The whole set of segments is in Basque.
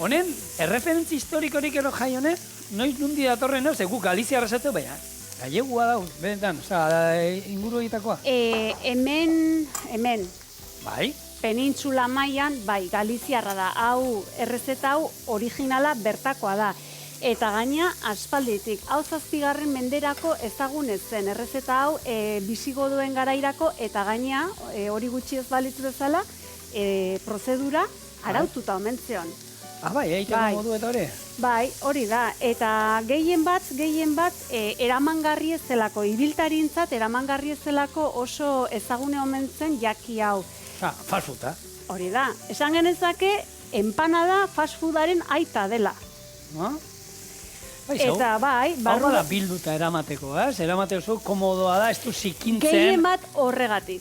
Honen, erreferentzi historikorik ero jai honen, noiz nundi datorren, ze gu Galizia arrasatu, baina, gallegua dauz, benetan, inguru egitakoa. Hemen, Bai? penintzula mailan, bai, Galiziarra da, hau, errezeta hau, originala bertakoa da. Eta gaina, aspalditik, hau 7. menderako ezagunez zen, errezeta hau, bisigoduen garairako, eta gaina, hori gutxi ez balitz bezala, prozedura araututa omen zeon. Bai, egiteko modu eta hori? Bai, hori da. Eta gehien bat, eramangarri ez zelako, ibiltarintzat eramangarri ez zelako oso ezagune omen zen jaki hau. Fast food, Hori da. Esan genezake, empanada fast foodaren aita dela. Eta bai, hau bada bilduta eramateko, eramate oso komodoa da, ez du zikintzen. Gehien bat horregatik,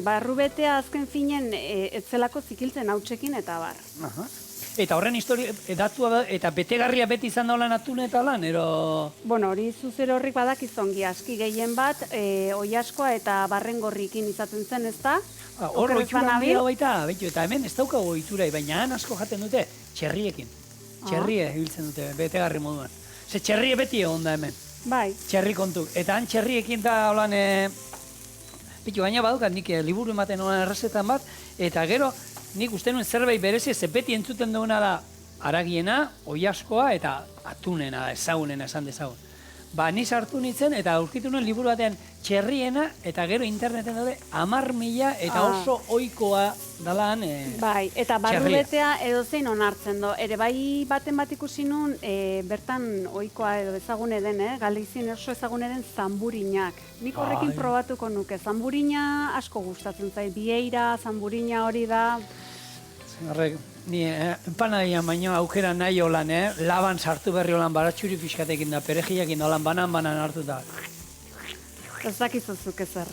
barru betea azken finen etzelako zikiltzen hautsekin eta bar. Eta horren historia, datua eta betegarria beti izan da lan atune eta lan, ero... Bueno, hori zuzer horrik badakizongi aski gehien bat, oiaskoa eta barrengorrikin izaten zen, ez da? Hor oitura handia baita, eta hemen ez daukago oiturai, baina han asko jaten dute txerriekin. Txerrie ibiltzen dute, betegarri moduan. Ze txerrie beti egon da hemen. Bai. Txerri kontuk. Eta han txerriekin da holan... Bitu, gaina badukat nik liburu ematen holan errezetan bat, eta gero nik uste nuen zerbait berezi, ze beti entzuten duguna da haragiena, oiaskoa eta atunena, ezagunena esan dezagun. Ba, ni sartu nintzen eta aurkitu nuen liburu batean txerriena, eta gero interneten daude 10.000 eta oso ohikoa dalan bai, eta barru betea edo zein onartzen do. Ere bai baten bat ikusi nun, bertan ohikoa edo ezagune den, Galizien oso ezagune den zamburinak. Nik horrekin probatuko nuke. Zamburina asko gustatzen zait. Bieira, zamburina hori da. Horrek, ni empanadina baino aukera nahi holan, laban sartu berri holan baratxuri pixkatekin da, perejiakin holan banan hartu da. Ez dakizuzuk ezer.